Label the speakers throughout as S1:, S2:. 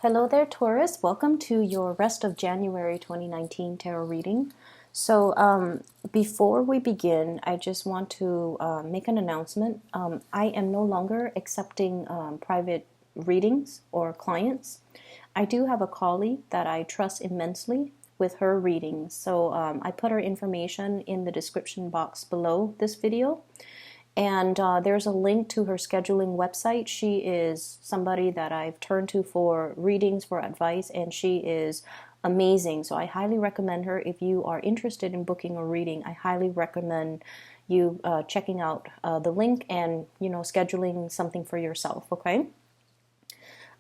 S1: Hello there, Taurus. Welcome to your rest of January 2019 tarot reading. Before we begin, I just want to make an announcement. I am no longer accepting private readings or clients. I do have a colleague that I trust immensely with her readings. I put her information in the description box below this video. And there's a link to her scheduling website. She is somebody that I've turned to for readings, for advice, and she is amazing. So I highly recommend her. If you are interested in booking a reading, I highly recommend you checking out the link and, scheduling something for yourself, okay?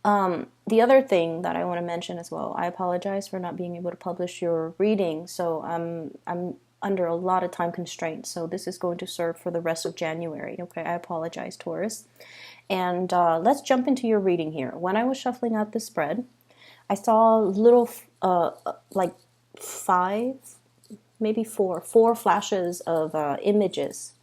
S1: The other thing that I want to mention as well, I apologize for not being able to publish your reading. So I'm under a lot of time constraints, so this is going to serve for the rest of January. Okay, I apologize, Taurus. And let's jump into your reading here. When I was shuffling out the spread, I saw little, like five, maybe four flashes of images.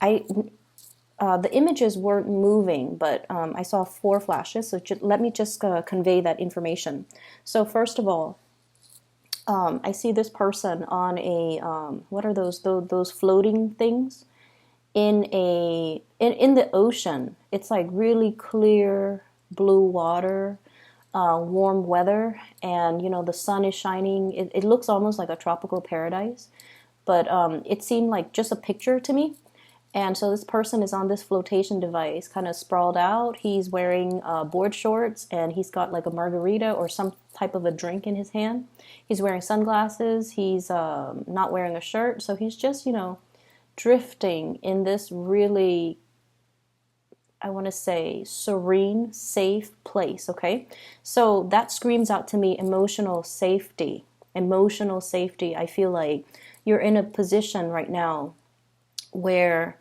S1: The images weren't moving, but I saw four flashes. So let me just convey that information. So first of all, I see this person on a what are those floating things in the ocean. It's like really clear blue water, warm weather, and the sun is shining. It looks almost like a tropical paradise, but it seemed like just a picture to me. And so this person is on this flotation device, kind of sprawled out. He's wearing board shorts, and he's got like a margarita or some type of a drink in his hand. He's wearing sunglasses. He's not wearing a shirt. So he's just, drifting in this really, I want to say, serene, safe place, okay? So that screams out to me emotional safety. Emotional safety. I feel like you're in a position right now where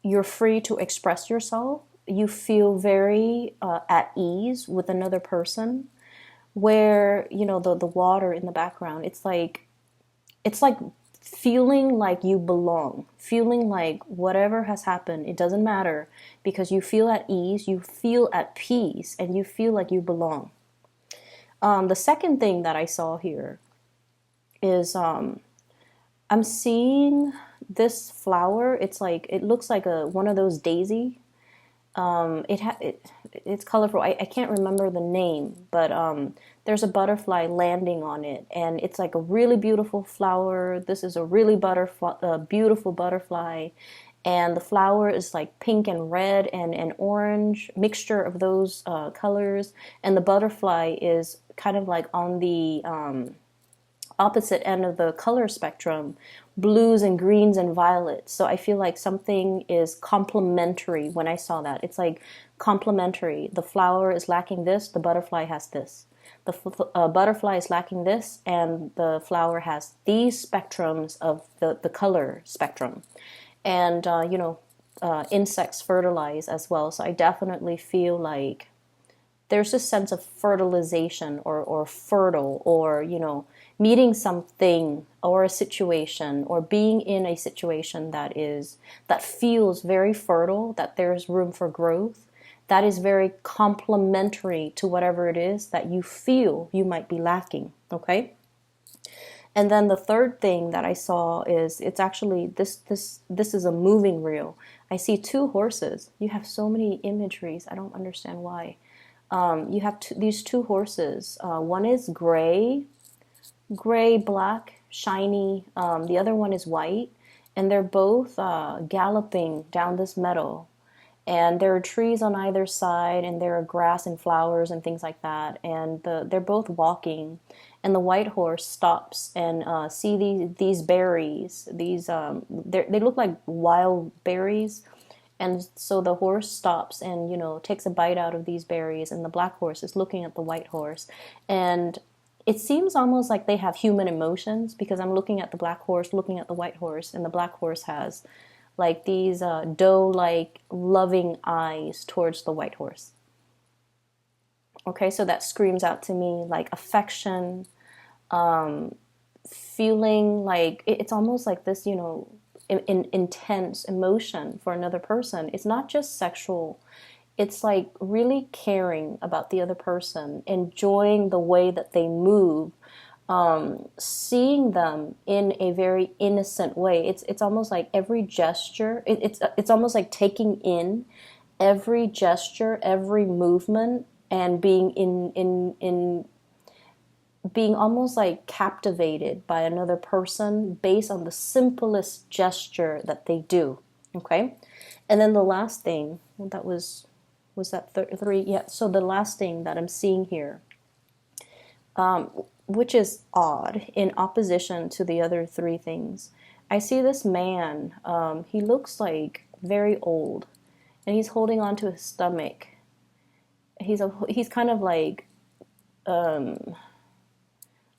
S1: you're free to express yourself. You feel very at ease with another person, where the water in the background, it's like feeling like you belong, feeling like whatever has happened, it doesn't matter, because you feel at ease, you feel at peace, and you feel like you belong. The second thing that I saw here is I'm seeing this flower. It's like, it looks like one of those daisy. It's colorful. I can't remember the name, but there's a butterfly landing on it, and it's like a really beautiful flower. This is a really beautiful butterfly, and the flower is like pink and red and orange, mixture of those colors, and the butterfly is kind of like on the opposite end of the color spectrum, blues and greens and violets. So I feel like something is complementary when I saw that. It's like complementary. The flower is lacking this, the butterfly has this. The butterfly is lacking this, and the flower has these spectrums of the color spectrum. And, insects fertilize as well. So I definitely feel like there's this sense of fertilization or fertile, or meeting something or a situation, or being in a situation that feels very fertile, that there's room for growth, that is very complementary to whatever it is that you feel you might be lacking. Okay. And then the third thing that I saw is, it's actually this is a moving reel. I see two horses. You have so many imageries. I don't understand why. You have these two horses. One is gray, black, shiny. The other one is white, and they're both galloping down this meadow. And there are trees on either side, and there are grass and flowers and things like that. And they're both walking, and the white horse stops and see these berries. They look like wild berries. And so the horse stops and, takes a bite out of these berries, and the black horse is looking at the white horse. And it seems almost like they have human emotions, because I'm looking at the black horse, looking at the white horse, and the black horse has like these doe-like loving eyes towards the white horse. Okay, so that screams out to me like affection, feeling like it's almost like this, intense emotion for another person. It's not just sexual. It's like really caring about the other person, enjoying the way that they move, seeing them in a very innocent way. It's almost like every gesture. It's almost like taking in every gesture, every movement, and being in being almost like captivated by another person based on the simplest gesture that they do. Okay, and then the last thing that was that three? Yeah. So the last thing that I'm seeing here, which is odd in opposition to the other three things, I see this man. He looks like very old, and he's holding on to his stomach. He's kind of like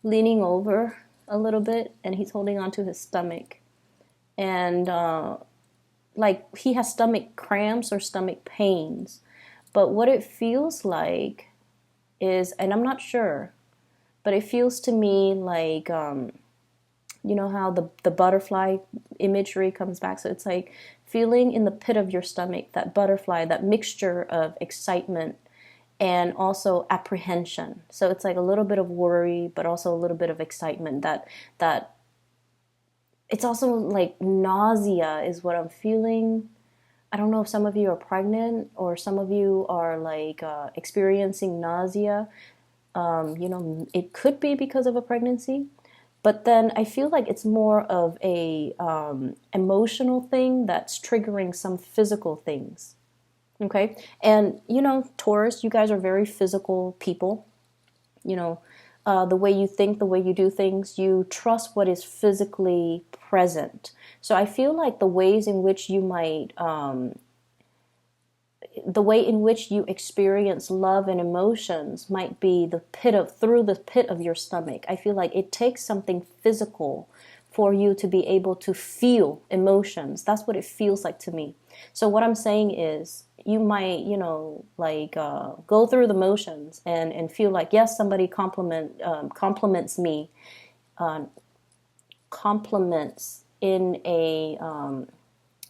S1: leaning over a little bit, and he's holding on to his stomach, and like he has stomach cramps or stomach pains. But what it feels like is, and I'm not sure, but it feels to me like, you know how the butterfly imagery comes back. So it's like feeling in the pit of your stomach, that butterfly, that mixture of excitement and also apprehension. So it's like a little bit of worry, but also a little bit of excitement. That it's also like nausea is what I'm feeling. I don't know if some of you are pregnant or some of you are like experiencing nausea. You know, it could be because of a pregnancy, but then I feel like it's more of a emotional thing that's triggering some physical things. Okay, and you know, Taurus, you guys are very physical people. You know, the way you think, the way you do things, you trust what is physically present. So I feel like the ways in which you might the way in which you experience love and emotions might be through the pit of your stomach. I feel like it takes something physical for you to be able to feel emotions. That's what it feels like to me. So what I'm saying is, you might, you know, like go through the motions and feel like, yes, somebody compliments me, compliments in a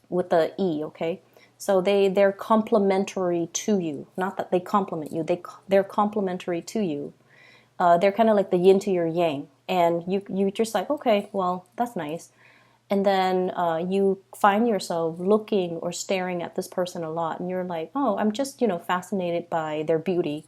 S1: with the E, okay? So they're complementary to you. Not that they compliment you. They're complementary to you. They're kind of like the yin to your yang, and you just like, okay, well, that's nice. And then you find yourself looking or staring at this person a lot, and you're like, oh, I'm just, you know, fascinated by their beauty.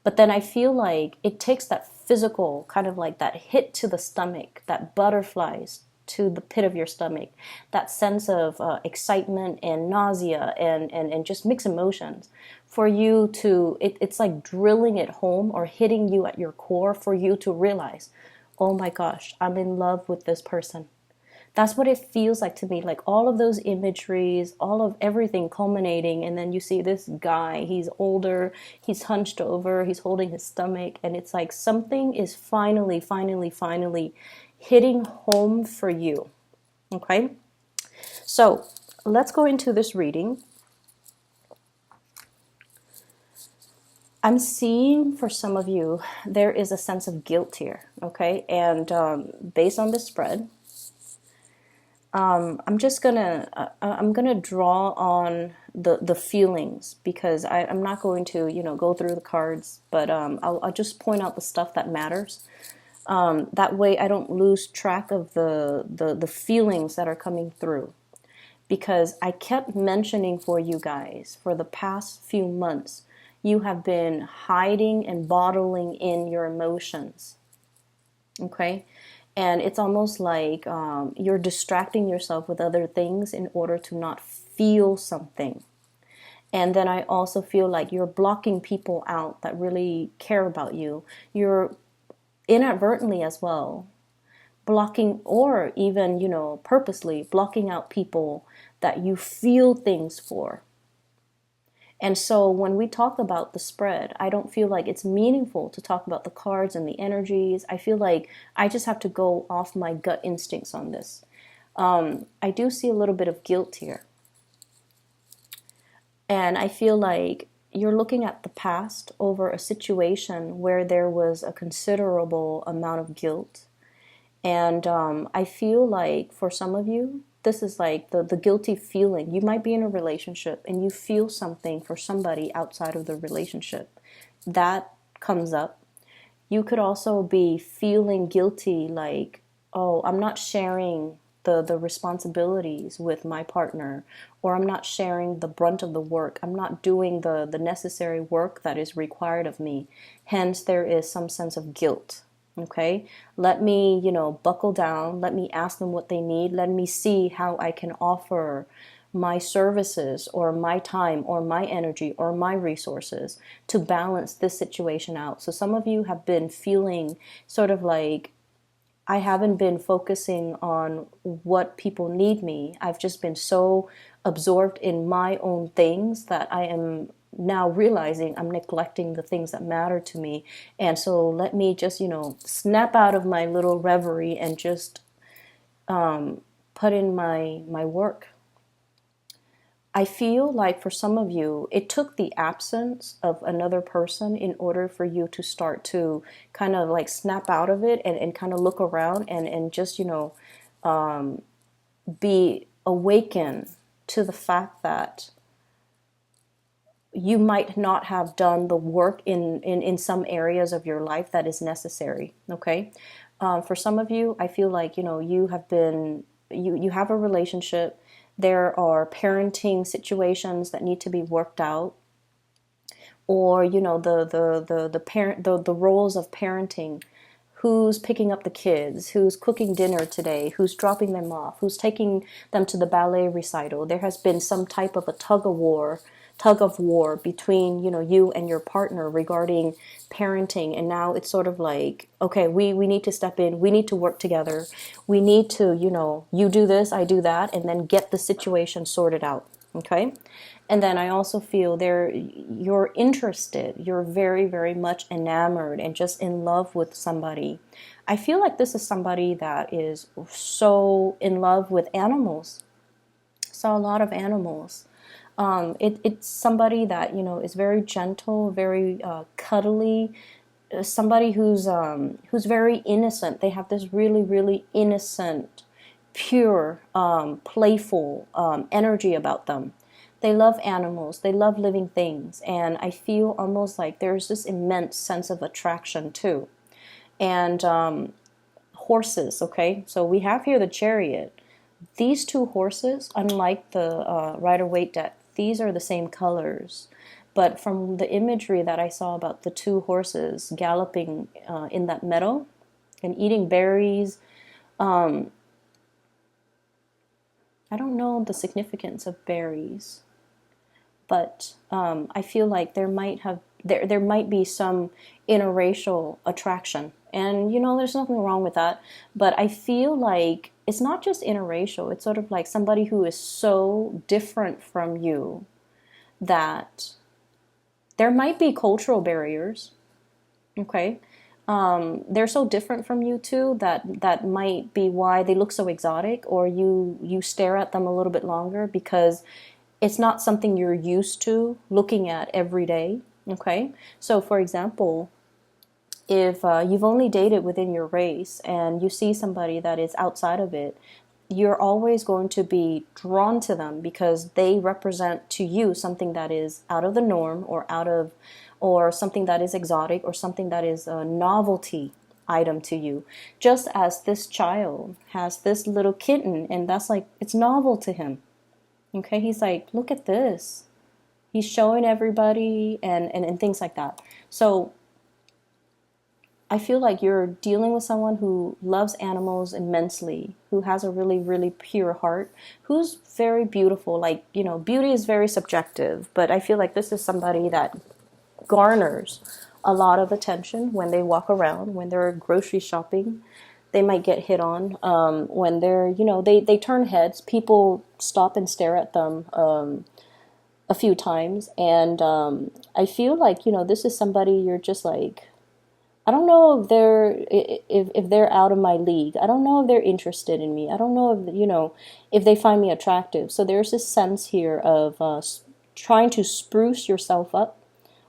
S1: But then I feel like it takes that physical kind of like that hit to the stomach, that butterflies to the pit of your stomach, that sense of excitement and nausea and just mixed emotions for you to, it's like drilling it home or hitting you at your core for you to realize, oh my gosh, I'm in love with this person. That's what it feels like to me, like all of those imageries, all of everything culminating, and then you see this guy, he's older, he's hunched over, he's holding his stomach, and it's like something is finally hitting home for you. Okay? So let's go into this reading. I'm seeing for some of you, there is a sense of guilt here, okay? And based on the spread, I'm just I'm gonna draw on the feelings, because I'm not going to, you know, go through the cards, but I'll just point out the stuff that matters. That way I don't lose track of the feelings that are coming through, because I kept mentioning for you guys for the past few months, you have been hiding and bottling in your emotions. Okay? And it's almost like you're distracting yourself with other things in order to not feel something. And then I also feel like you're blocking people out that really care about you. You're inadvertently as well blocking, or even, you know, purposely blocking out people that you feel things for. And so when we talk about the spread, I don't feel like it's meaningful to talk about the cards and the energies. I feel like I just have to go off my gut instincts on this. I do see a little bit of guilt here. And I feel like you're looking at the past over a situation where there was a considerable amount of guilt. And I feel like for some of you, this is like the guilty feeling. You might be in a relationship and you feel something for somebody outside of the relationship. That comes up. You could also be feeling guilty, like, oh, I'm not sharing the responsibilities with my partner, or I'm not sharing the brunt of the work. I'm not doing the necessary work that is required of me. Hence, there is some sense of guilt. Okay, let me, buckle down. Let me ask them what they need. Let me see how I can offer my services or my time or my energy or my resources to balance this situation out. So some of you have been feeling sort of like, I haven't been focusing on what people need me. I've just been so absorbed in my own things that I am now realizing I'm neglecting the things that matter to me. And so let me just, snap out of my little reverie and just put in my work. I feel like for some of you, it took the absence of another person in order for you to start to kind of like snap out of it and kind of look around and just, be awakened to the fact that you might not have done the work in some areas of your life that is necessary. Okay. For some of you, I feel like, you have been, you have a relationship. There are parenting situations that need to be worked out, or the parent, the roles of parenting. Who's picking up the kids? Who's cooking dinner today? Who's dropping them off? Who's taking them to the ballet recital? There has been some type of a tug of war between, you and your partner regarding parenting. And now it's sort of like, okay, we need to step in. We need to work together. We need to, you do this, I do that, and then get the situation sorted out. Okay. And then I also feel you're interested, you're very, very much enamored and just in love with somebody. I feel like this is somebody that is so in love with animals. Saw a lot of animals. It's somebody that, is very gentle, very cuddly, somebody who's very innocent. They have this really, really innocent, pure, playful energy about them. They love animals. They love living things. And I feel almost like there's this immense sense of attraction too. And horses, okay? So we have here the Chariot. These two horses, unlike the Rider-Waite deck, these are the same colors. But from the imagery that I saw about the two horses galloping in that meadow and eating berries, I don't know the significance of berries. But I feel like there might be some interracial attraction, and there's nothing wrong with that. But I feel like it's not just interracial; it's sort of like somebody who is so different from you that there might be cultural barriers. Okay, they're so different from you too that might be why they look so exotic, or you stare at them a little bit longer because it's not something you're used to looking at every day, okay? So, for example, if you've only dated within your race and you see somebody that is outside of it, you're always going to be drawn to them because they represent to you something that is out of the norm or something that is exotic or something that is a novelty item to you. Just as this child has this little kitten and that's like, it's novel to him. Okay, he's like, look at this. He's showing everybody and things like that. So I feel like you're dealing with someone who loves animals immensely, who has a really, really pure heart, who's very beautiful. Like, beauty is very subjective, but I feel like this is somebody that garners a lot of attention when they walk around, when they're grocery shopping. They might get hit on when they're, they turn heads. People stop and stare at them a few times. And I feel like, this is somebody you're just like, I don't know if they're out of my league. I don't know if they're interested in me. I don't know if, if they find me attractive. So there's this sense here of trying to spruce yourself up,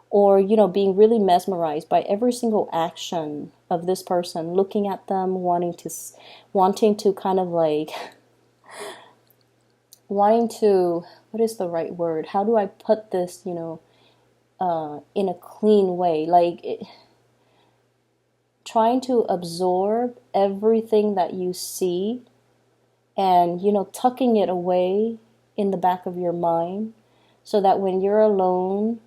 S1: or being really mesmerized by every single action of this person, looking at them, wanting to kind of like wanting to, what is the right word? How do I put this, in a clean way? Trying to absorb everything that you see and, tucking it away in the back of your mind so that when you're alone,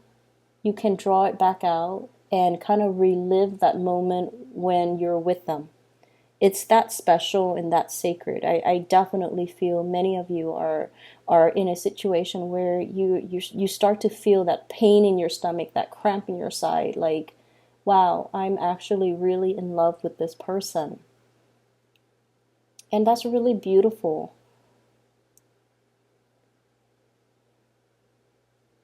S1: you can draw it back out and kind of relive that moment when you're with them. It's that special and that sacred. I definitely feel many of you are in a situation where you start to feel that pain in your stomach, that cramp in your side, like, wow, I'm actually really in love with this person. And that's really beautiful.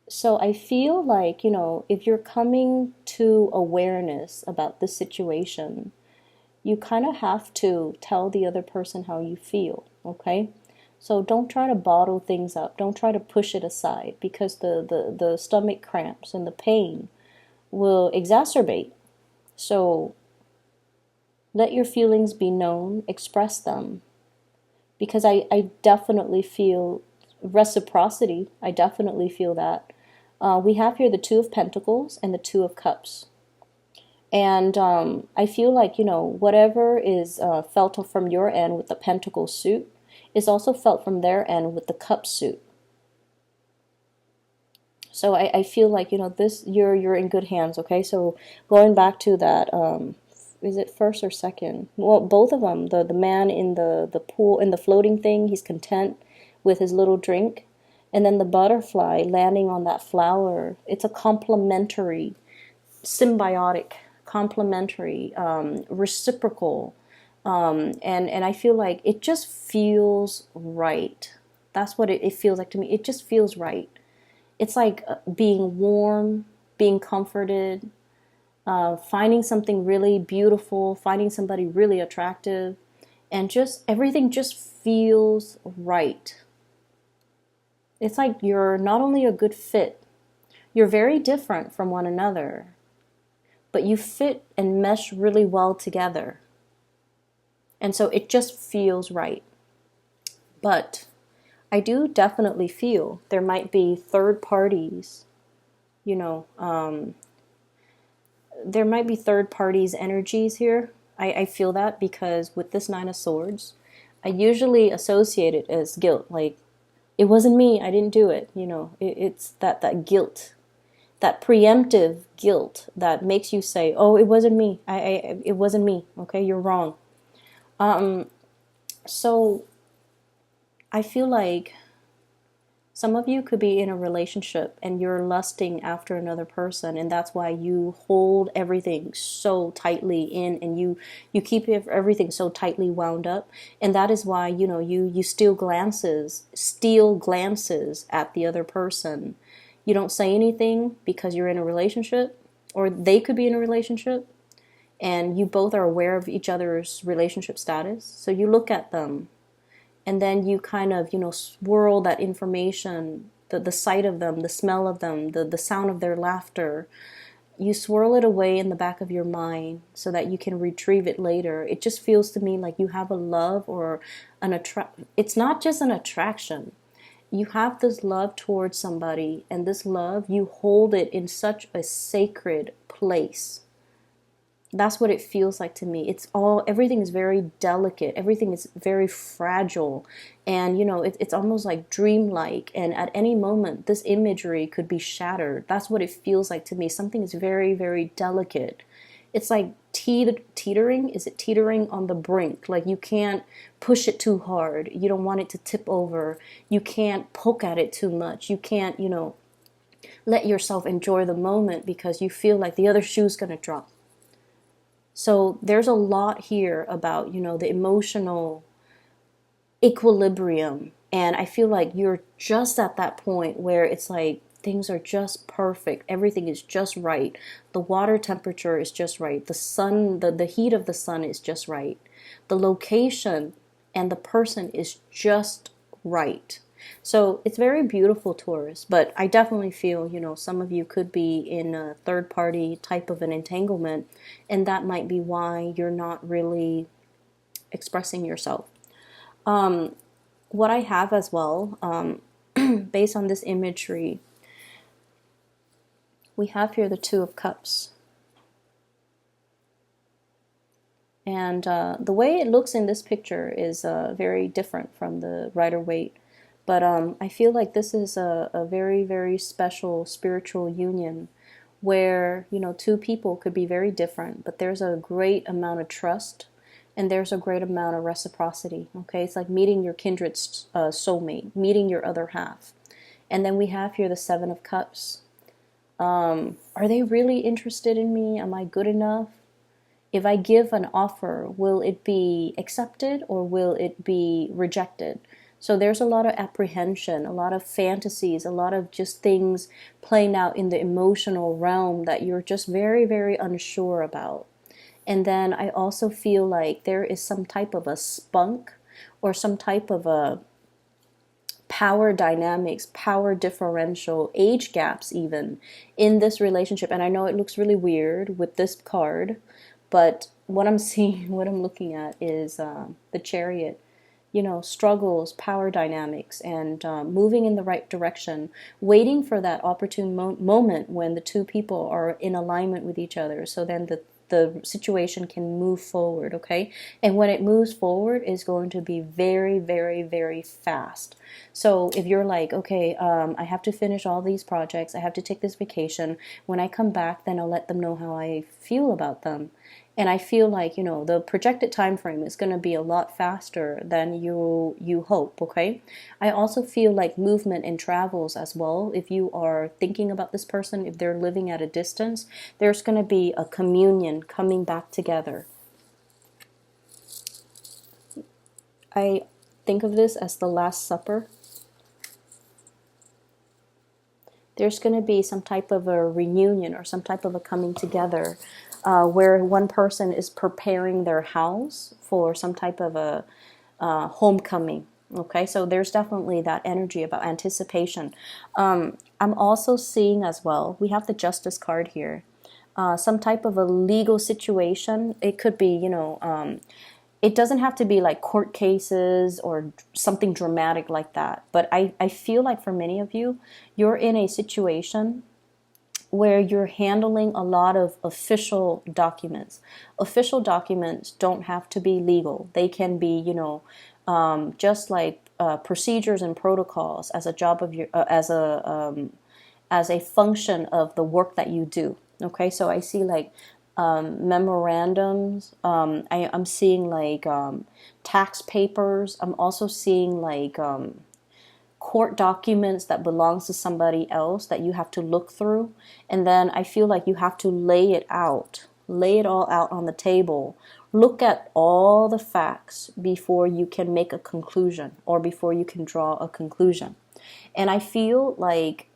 S1: So I feel like, if you're coming to awareness about this situation, you kind of have to tell the other person how you feel, okay? So don't try to bottle things up. Don't try to push it aside because the stomach cramps and the pain will exacerbate. So let your feelings be known, express them. Because I definitely feel reciprocity. I definitely feel that. We have here the Two of Pentacles and the Two of Cups. And I feel like, whatever is felt from your end with the Pentacle suit is also felt from their end with the Cup suit. So I feel like, this, you're in good hands, okay? So going back to that, is it first or second? Well, both of them. The man in the pool, in the floating thing, he's content with his little drink. And then the butterfly landing on that flower, it's a complementary, symbiotic, complementary, reciprocal. And I feel like it just feels right. That's what it feels like to me. It just feels right. It's like being warm, being comforted, finding something really beautiful, finding somebody really attractive, and just everything just feels right. It's like you're not only a good fit, you're very different from one another, but you fit and mesh really well together. And so it just feels right. But I do definitely feel there might be third parties, you know, there might be third parties' energies here. I feel that because with this Nine of Swords, I usually associate it as guilt. Like, it wasn't me, I didn't do it. It's that guilt, that preemptive guilt that makes you say, "Oh, it wasn't me. It wasn't me. Okay, you're wrong." So I feel like some of you could be in a relationship and you're lusting after another person, and that's why you hold everything so tightly in, and you keep everything so tightly wound up, and that is why you steal glances at the other person. You don't say anything because you're in a relationship, or they could be in a relationship, and you both are aware of each other's relationship status. So you look at them and then you kind of, swirl that information, the sight of them, the smell of them, the sound of their laughter. You swirl it away in the back of your mind so that you can retrieve it later. It just feels to me like you have a love or it's not just an attraction. You have this love towards somebody, and this love, you hold it in such a sacred place. That's what it feels like to me. Everything is very delicate. Everything is very fragile. And, it's almost like dreamlike. And at any moment, this imagery could be shattered. That's what it feels like to me. Something is very, very delicate. It's like teetering. Is it teetering on the brink? Like, you can't push it too hard. You don't want it to tip over. You can't poke at it too much. You can't, let yourself enjoy the moment because you feel like the other shoe's going to drop. So there's a lot here about, the emotional equilibrium. And I feel like you're just at that point where it's like things are just perfect. Everything is just right. The water temperature is just right. The sun, the heat of the sun is just right. The location and the person is just right. So it's very beautiful, Taurus, but I definitely feel, some of you could be in a third party type of an entanglement, and that might be why you're not really expressing yourself. what I have as well, based on this imagery, we have here the Two of Cups. And the way it looks in this picture is very different from the Rider-Waite. But I feel like this is a very, very special spiritual union where, you know, two people could be very different, but there's a great amount of trust and there's a great amount of reciprocity. Okay, it's like meeting your kindred soulmate, meeting your other half. And then we have here the Seven of Cups. Are they really interested in me? Am I good enough? If I give an offer, will it be accepted or will it be rejected? So there's a lot of apprehension, a lot of fantasies, a lot of just things playing out in the emotional realm that you're just very, very unsure about. And then I also feel like there is some type of a spunk or some type of a power dynamics, power differential, age gaps even in this relationship. And I know it looks really weird with this card, but what I'm seeing, what I'm looking at is the Chariot. You know, struggles, power dynamics, and moving in the right direction, waiting for that opportune moment when the two people are in alignment with each other. So then the situation can move forward, okay? And when it moves forward, it's going to be very, very, very fast. So if you're like, okay, I have to finish all these projects, I have to take this vacation. When I come back, then I'll let them know how I feel about them. And I feel like, you know, the projected time frame is going to be a lot faster than you hope, okay? I also feel like movement and travels as well. If you are thinking about this person, if they're living at a distance, there's going to be a communion coming back together. I think of this as the Last Supper. There's going to be some type of a reunion or some type of a coming together where one person is preparing their house for some type of a homecoming. Okay, so there's definitely that energy about anticipation. I'm also seeing as well, we have the Justice card here. Some type of a legal situation. It could be, you know, it doesn't have to be like court cases or something dramatic like that. But I feel like for many of you, you're in a situation where you're handling a lot of official documents. Official documents don't have to be legal. They can be, you know, just like procedures and protocols as a job of your, as a function of the work that you do. Okay, so I see like memorandums. I'm seeing like tax papers. I'm also seeing like court documents that belongs to somebody else that you have to look through. And then I feel like you have to lay it all out on the table. Look at all the facts before you can make a conclusion or before you can draw a conclusion. And I feel like,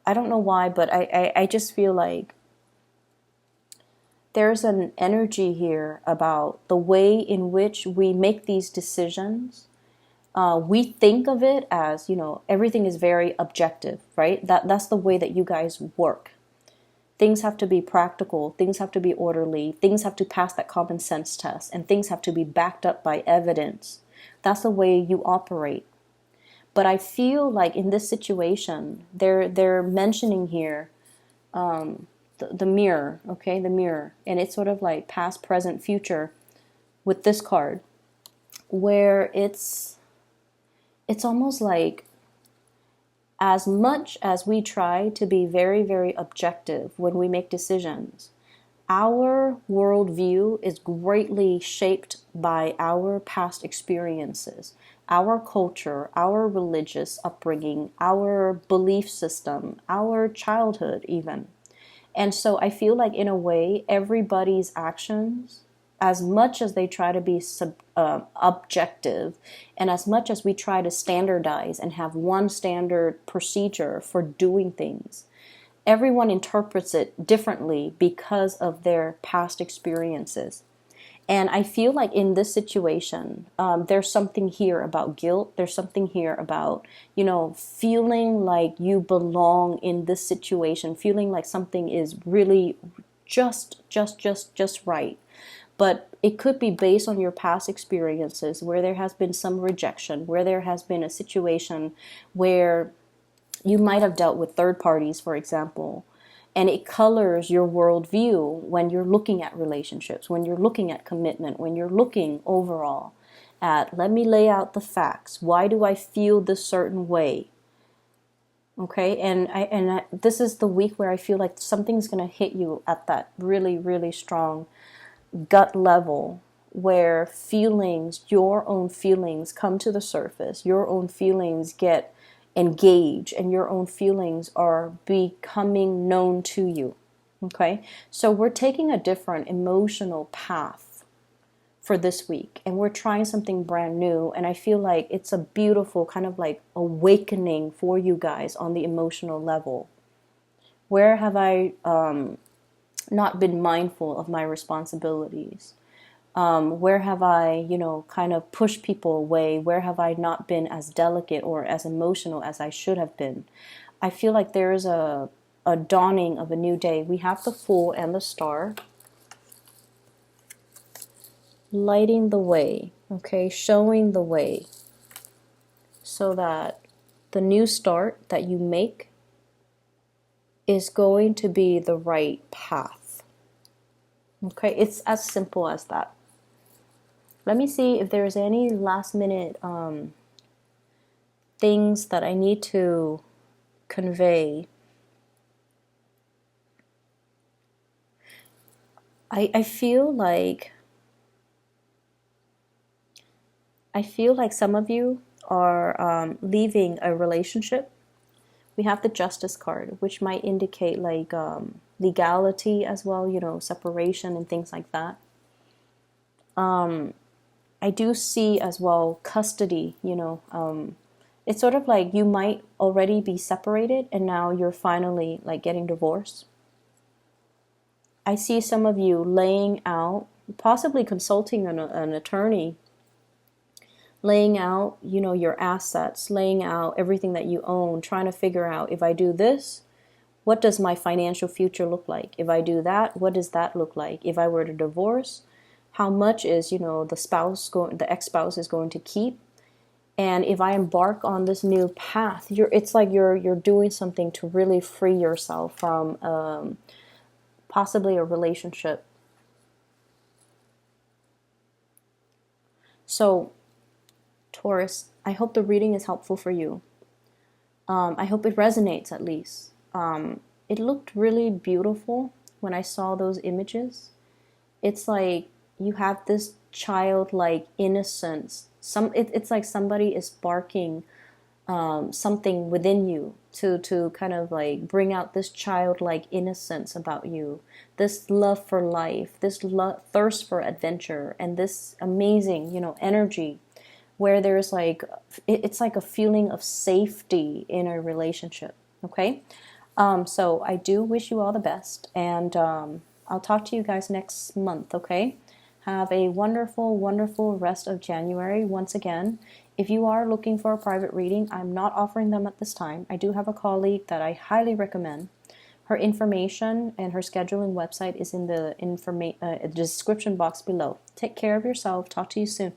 S1: I don't know why, but I just feel like there's an energy here about the way in which we make these decisions. We think of it as, you know, everything is very objective, right? That's the way that you guys work. Things have to be practical, things have to be orderly, things have to pass that common sense test, and things have to be backed up by evidence. That's the way you operate. But I feel like in this situation, they're mentioning here the mirror, okay, the mirror, and it's sort of like past, present, future with this card, where it's almost like as much as we try to be very, very objective when we make decisions, our worldview is greatly shaped by our past experiences, our culture, our religious upbringing, our belief system, our childhood even. And so I feel like in a way, everybody's actions, as much as they try to be objective, and as much as we try to standardize and have one standard procedure for doing things, everyone interprets it differently because of their past experiences. And I feel like in this situation, there's something here about guilt. There's something here about, you know, feeling like you belong in this situation, feeling like something is really just right. but it could be based on your past experiences where there has been some rejection, where there has been a situation where you might have dealt with third parties, for example, and it colors your worldview when you're looking at relationships, when you're looking at commitment, when you're looking overall at, let me lay out the facts. Why do I feel this certain way? Okay, this is the week where I feel like something's going to hit you at that really, really strong gut level where feelings, your own feelings come to the surface, your own feelings get engaged, and your own feelings are becoming known to you. Okay, so we're taking a different emotional path for this week, and we're trying something brand new, and I feel like it's a beautiful kind of like awakening for you guys on the emotional level. Where have I not been mindful of my responsibilities? Where have I, kind of pushed people away? Where have I not been as delicate or as emotional as I should have been? I feel like there is a dawning of a new day. We have the Fool and the Star lighting the way, okay, showing the way, so that the new start that you make is going to be the right path. Okay, it's as simple as that. Let me see if there's any last minute things that I need to convey. I feel like some of you are leaving a relationship. We have the Justice card, which might indicate like legality as well, separation and things like that. I do see as well custody, it's sort of like you might already be separated and now you're finally like getting divorced. I see some of you laying out, possibly consulting an attorney, laying out, your assets, laying out everything that you own, trying to figure out, if I do this, what does my financial future look like? If I do that, what does that look like? If I were to divorce, how much is, the ex-spouse is going to keep? And if I embark on this new path, it's like you're doing something to really free yourself from possibly a relationship. So, Taurus, I hope the reading is helpful for you. I hope it resonates at least. It looked really beautiful when I saw those images. It's like you have this childlike innocence. It's like somebody is sparking something within you to kind of like bring out this childlike innocence about you, this love for life, this thirst for adventure, and this amazing, energy where there's like, it's like a feeling of safety in a relationship. Okay, so I do wish you all the best, and I'll talk to you guys next month. Okay, have a wonderful, wonderful rest of January. Once again, if you are looking for a private reading, I'm not offering them at this time. I do have a colleague that I highly recommend. Her information and her scheduling website is in the description box below. Take care of yourself. Talk to you soon.